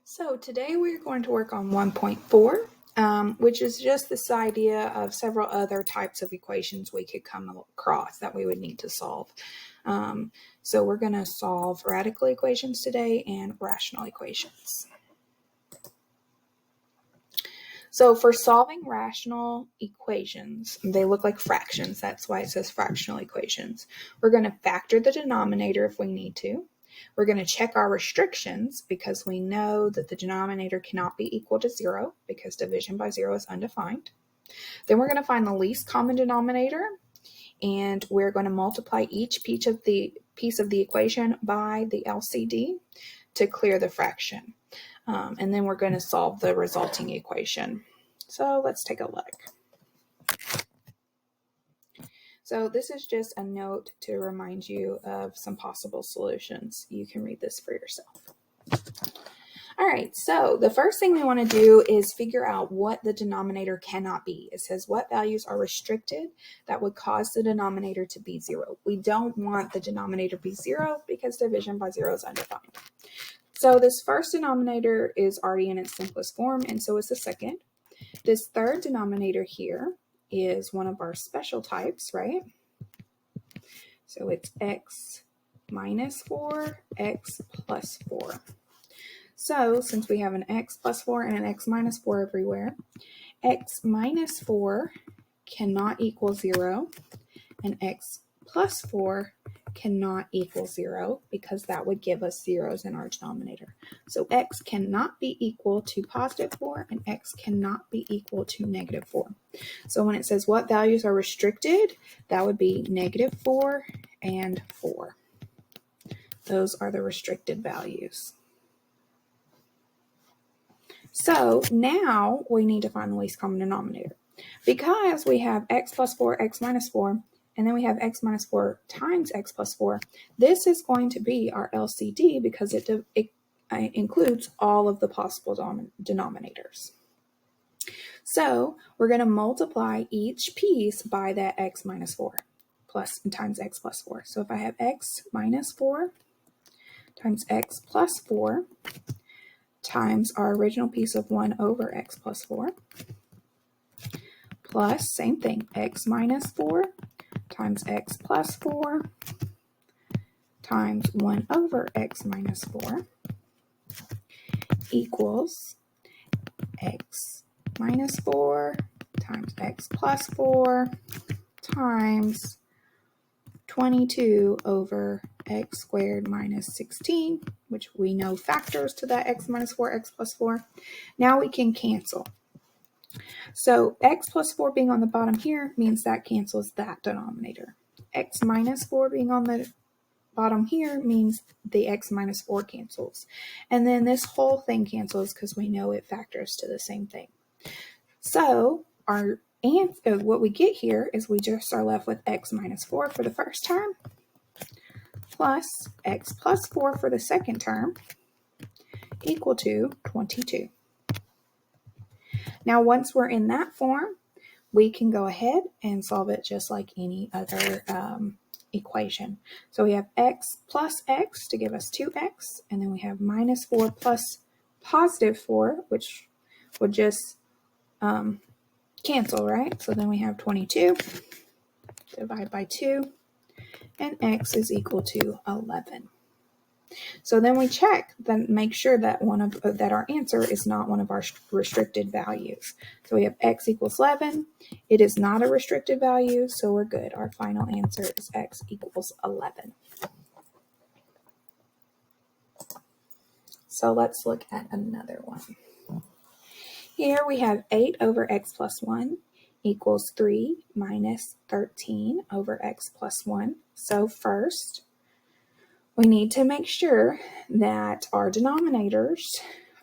So today we're going to work on 1.4, which is just this idea of several other types of equations we could come across that we would need to solve. So we're going to solve radical equations today and rational equations. So for solving rational equations, they look like fractions. That's why it says fractional equations. We're going to factor the denominator if we need to. We're going to check our restrictions because we know that the denominator cannot be equal to 0 because division by 0 is undefined. Then we're going to find the least common denominator, and we're going to multiply each piece of the equation by the LCD to clear the fraction. And then we're going to solve the resulting equation. So let's take a look. So this is just a note to remind you of some possible solutions. You can read this for yourself. All right, so the first thing we want to do is figure out what the denominator cannot be. It says what values are restricted that would cause the denominator to be 0. We don't want the denominator to be 0 because division by 0 is undefined. So this first denominator is already in its simplest form, and so is the second. This third denominator here is one of our special types, right? So it's x minus 4, x plus 4. So since we have an x plus 4 and an x minus 4 everywhere, x minus 4 cannot equal 0, and x plus 4 cannot equal 0 because that would give us zeros in our denominator. So x cannot be equal to positive 4 and x cannot be equal to negative 4. So when it says what values are restricted, that would be negative 4 and 4. Those are the restricted values. So now we need to find the least common denominator. Because we have x plus 4, x minus 4, and then we have x minus 4 times x plus 4, this is going to be our LCD because it includes all of the possible denominators. So we're going to multiply each piece by that x minus 4 plus and times x plus 4. So if I have x minus 4 times x plus 4 times our original piece of 1 over x plus 4 plus, same thing, x minus 4 times x plus 4 times 1 over x minus 4 equals x minus 4 times x plus 4 times 22 over x squared minus 16, which we know factors to that x minus 4, x plus 4. Now we can cancel. So x plus 4 being on the bottom here means that cancels that denominator. X minus 4 being on the bottom here means the x minus 4 cancels. And then this whole thing cancels because we know it factors to the same thing. So our answer, what we get here is we just are left with x minus 4 for the first term plus x plus 4 for the second term equal to 22. Now, once we're in that form, we can go ahead and solve it just like any other equation. So we have x plus x to give us 2x, and then we have minus 4 plus positive 4, which would just cancel, right? So then we have 22, divide by 2, and x is equal to 11. So then we check, then make sure that that our answer is not one of our restricted values. So we have x equals 11. It is not a restricted value, so we're good. Our final answer is x equals 11. So let's look at another one. Here we have 8 over x plus 1 equals 3 minus 13 over x plus 1. So first, we need to make sure that our denominators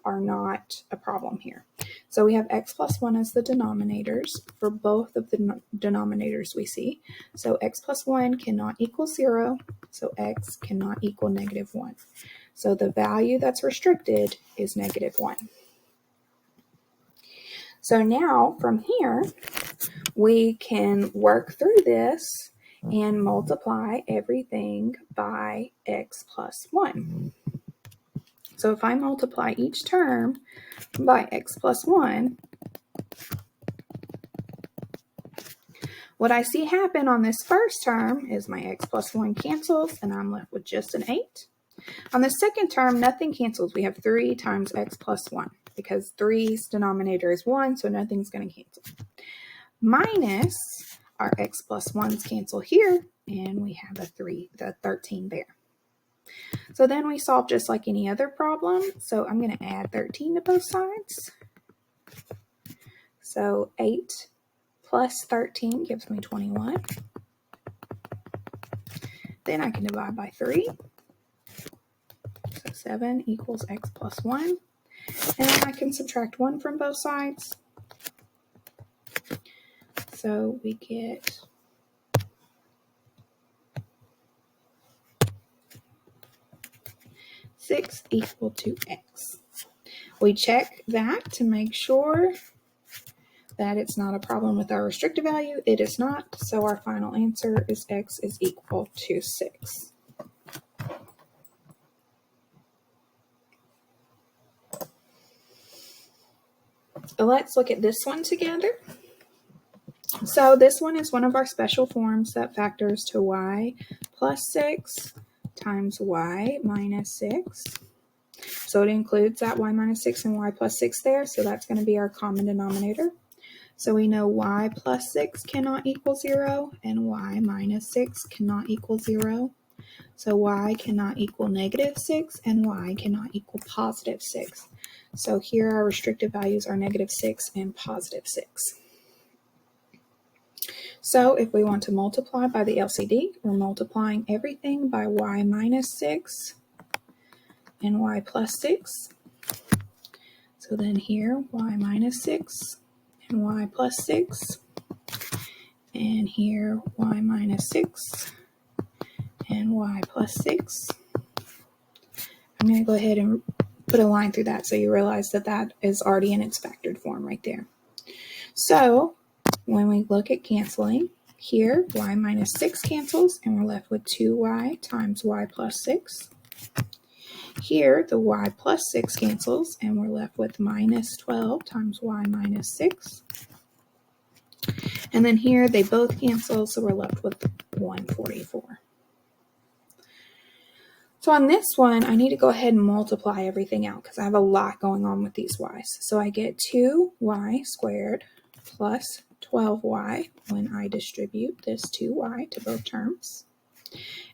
are not a problem here. So we have x plus 1 as the denominators for both of the denominators we see. So x plus 1 cannot equal 0, so x cannot equal negative 1. So the value that's restricted is negative 1. So now from here, we can work through this and multiply everything by x plus 1. So if I multiply each term by x plus 1, what I see happen on this first term is my x plus 1 cancels, and I'm left with just an 8. On the second term, nothing cancels. We have 3 times x plus 1, because 3's denominator is 1, so nothing's going to cancel. Minus our x plus 1's cancel here, and we have the 13 there. So then we solve just like any other problem. So I'm going to add 13 to both sides. So 8 plus 13 gives me 21. Then I can divide by 3. So 7 equals x plus 1. And then I can subtract 1 from both sides. So we get 6 equal to x. We check that to make sure that it's not a problem with our restricted value. It is not, so our final answer is x is equal to 6. Let's look at this one together. So this one is one of our special forms that factors to y plus 6 times y minus 6. So it includes that y minus 6 and y plus 6 there, so that's going to be our common denominator. So we know y plus 6 cannot equal 0, and y minus 6 cannot equal 0. So y cannot equal negative 6, and y cannot equal positive 6. So here our restricted values are negative 6 and positive 6. So if we want to multiply by the LCD, we're multiplying everything by y minus 6 and y plus 6. So then here, y minus 6 and y plus 6. And here, y minus 6 and y plus 6. I'm going to go ahead and put a line through that so you realize that that is already in its factored form right there. So when we look at canceling, here y minus 6 cancels, and we're left with 2y times y plus 6. Here, the y plus 6 cancels, and we're left with minus 12 times y minus 6. And then here, they both cancel, so we're left with 144. So on this one, I need to go ahead and multiply everything out because I have a lot going on with these y's. So I get 2y squared plus 12y when I distribute this 2y to both terms.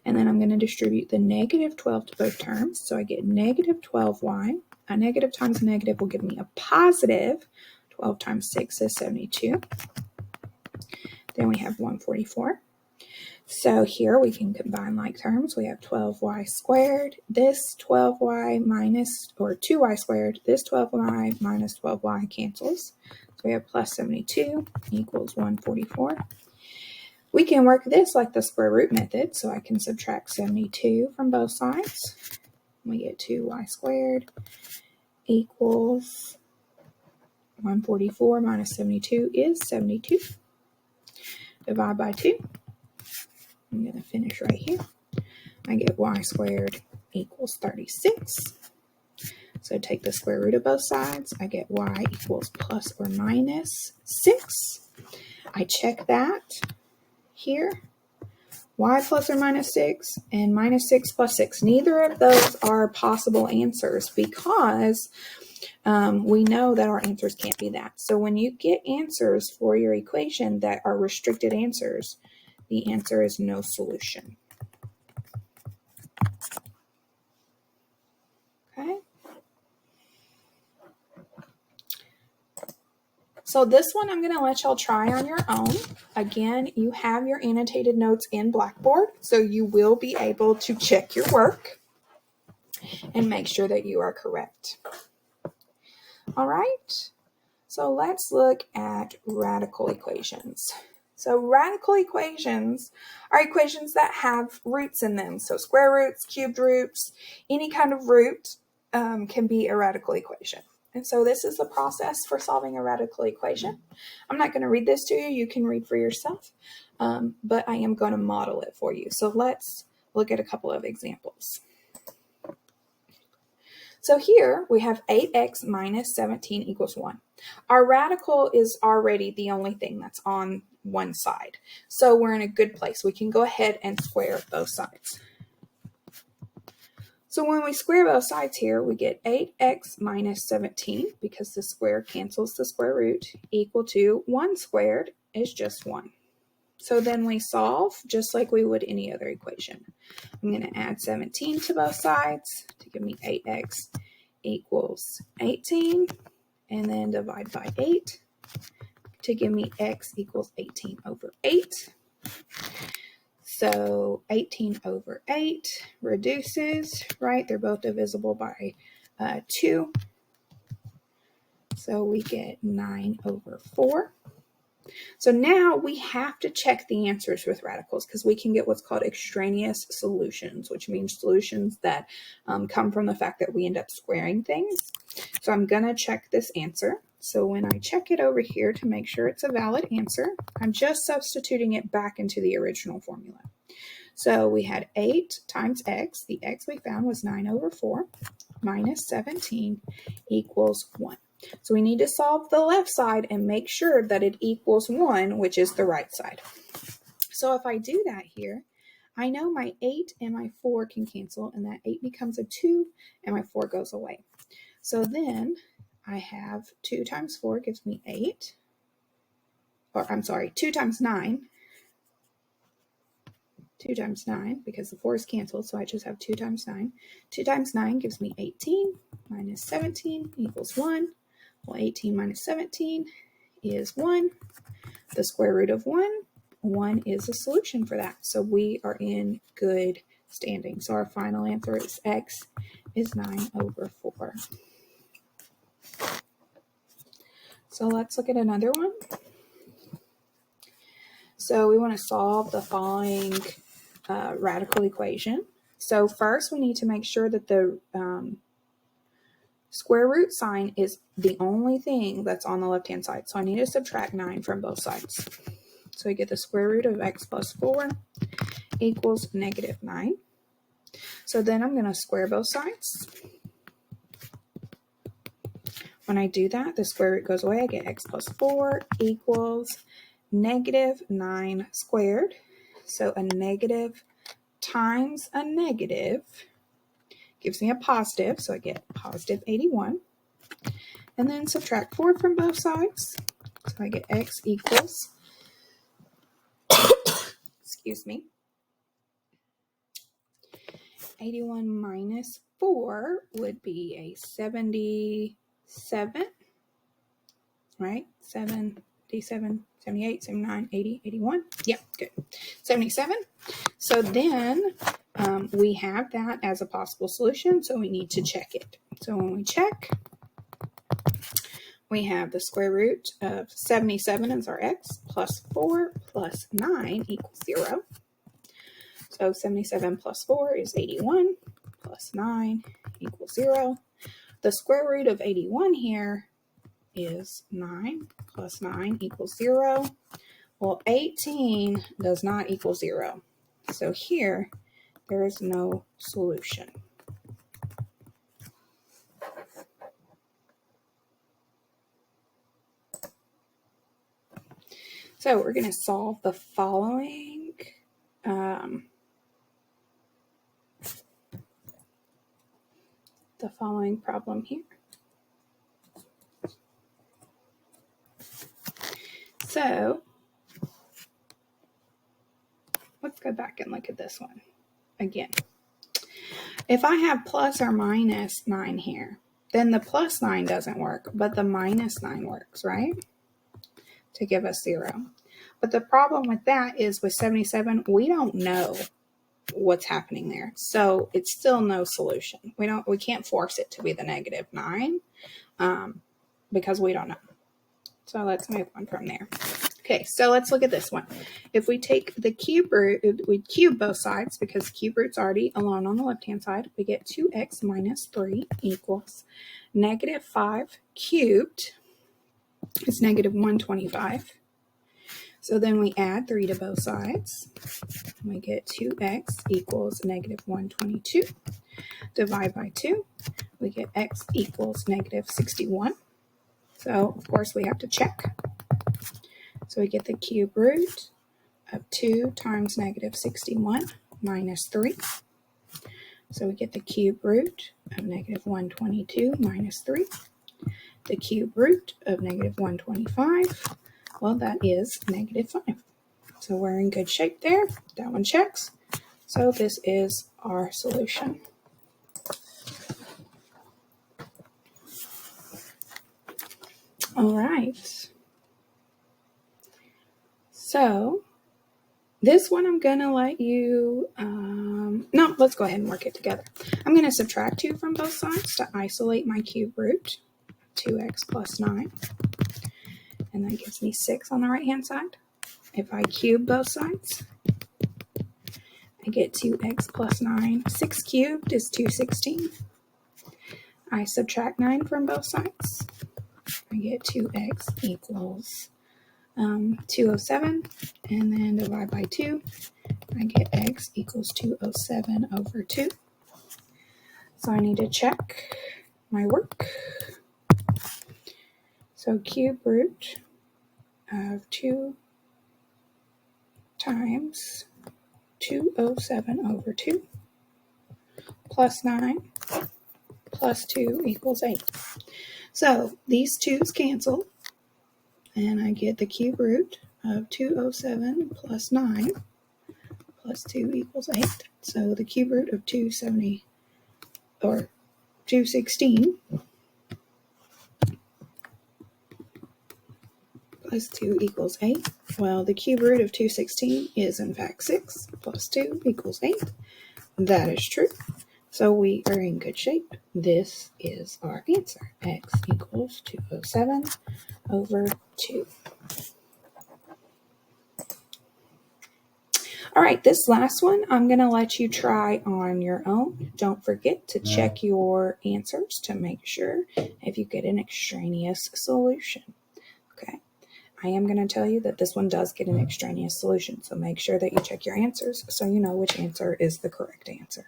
And then I'm going to distribute the negative 12 to both terms. So I get negative 12y. A negative times a negative will give me a positive. 12 times 6 is 72. Then we have 144. So here we can combine like terms. We have 12y squared. This 12y minus, or 2y squared. This 12y minus 12y cancels. So we have plus 72 equals 144. We can work this like the square root method. So I can subtract 72 from both sides. We get 2y squared equals 144 minus 72 is 72. Divide by 2. I'm going to finish right here. I get y squared equals 36. So take the square root of both sides. I get y equals plus or minus 6. I check that here. Y plus or minus 6 and minus 6 plus 6. Neither of those are possible answers because we know that our answers can't be that. So when you get answers for your equation that are restricted answers, the answer is no solution. Okay. So this one I'm going to let y'all try on your own. Again, you have your annotated notes in Blackboard, so you will be able to check your work and make sure that you are correct. All right. So let's look at radical equations. So radical equations are equations that have roots in them. So square roots, cubed roots, any kind of root can be a radical equation. And so this is the process for solving a radical equation. I'm not going to read this to you. You can read for yourself, but I am going to model it for you. So let's look at a couple of examples. So here we have 8x minus 17 equals 1. Our radical is already the only thing that's on one side. So we're in a good place. We can go ahead and square both sides. So when we square both sides here, we get 8x minus 17, because the square cancels the square root, equal to 1 squared is just 1. So then we solve just like we would any other equation. I'm going to add 17 to both sides to give me 8x equals 18, and then divide by 8 to give me x equals 18 over 8. So 18 over 8 reduces, right? They're both divisible by 2. So we get 9 over 4. So now we have to check the answers with radicals, because we can get what's called extraneous solutions, which means solutions that come from the fact that we end up squaring things. So I'm going to check this answer. So when I check it over here to make sure it's a valid answer, I'm just substituting it back into the original formula. So we had 8 times x. The x we found was 9 over 4 minus 17 equals 1. So we need to solve the left side and make sure that it equals 1, which is the right side. So if I do that here, I know my 8 and my 4 can cancel, and that 8 becomes a 2, and my 4 goes away. So then I have 2 times 4 gives me 8, or I'm sorry, 2 times 9. 2 times 9, because the 4 is canceled, so I just have 2 times 9. 2 times 9 gives me 18, minus 17 equals 1. Well, 18 minus 17 is 1. The square root of 1 is a solution for that. So we are in good standing. So our final answer is x is 9 over 4. So let's look at another one. So we want to solve the following radical equation. So first we need to make sure that the square root sign is the only thing that's on the left-hand side. So I need to subtract 9 from both sides. So I get the square root of x plus 4 equals negative 9. So then I'm going to square both sides. When I do that, the square root goes away. I get x plus 4 equals negative 9 squared. So a negative times a negative gives me a positive, so I get positive 81. And then subtract 4 from both sides. So I get x equals, excuse me, 81 minus 4 would be a 77, right? 77, 78, 79, 80, 81. Yeah, good. 77. So then we have that as a possible solution, so we need to check it. So when we check, we have the square root of 77 as our x, plus 4 plus 9 equals 0. So 77 plus 4 is 81, plus 9 equals 0. The square root of 81 here is 9, plus 9 equals 0. Well, 18 does not equal 0. So here, there is no solution. So we're going to solve the following problem here. So let's go back and look at this one again. If I have plus or minus 9 here, then the plus 9 doesn't work, but the minus 9 works, right? To give us 0. But the problem with that is with 77, we don't know what's happening there. So it's still no solution. We can't force it to be the negative 9 because we don't know. So let's move on from there. Okay, so let's look at this one. If we take the cube root, we cube both sides because cube root's already alone on the left-hand side. We get 2x minus 3 equals negative 5 cubed is negative 125. So then we add 3 to both sides. We get 2x equals negative 122. Divide by 2. We get x equals negative 61. So, of course, we have to check. So we get the cube root of 2 times negative 61 minus 3. So we get the cube root of negative 122 minus 3. The cube root of negative 125, well, that is negative 5. So we're in good shape there. That one checks. So this is our solution. All right. So this one I'm going to let you, no, let's go ahead and work it together. I'm going to subtract 2 from both sides to isolate my cube root, 2x plus 9. And that gives me 6 on the right-hand side. If I cube both sides, I get 2x plus 9. 6 cubed is 216. I subtract 9 from both sides. I get 2x equals 207. And then divide by 2. I get x equals 207 over 2. So I need to check my work. So cube root of 2 times 207 over 2 plus 9 plus 2 equals 8. So these 2's cancel, and I get the cube root of 207 plus 9 plus 2 equals 8. So the cube root of 270 or 216 plus 2 equals 8. Well, the cube root of 216 is in fact 6 plus 2 equals 8. That is true. So we are in good shape. This is our answer. X equals 207 over 2. All right, this last one I'm going to let you try on your own. Don't forget to check your answers to make sure if you get an extraneous solution. Okay, I am going to tell you that this one does get an extraneous solution, so make sure that you check your answers so you know which answer is the correct answer.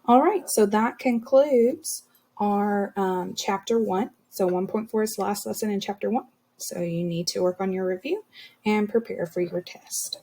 All right, so that concludes our Chapter 1. So 1.4 is the last lesson in Chapter 1. So you need to work on your review and prepare for your test.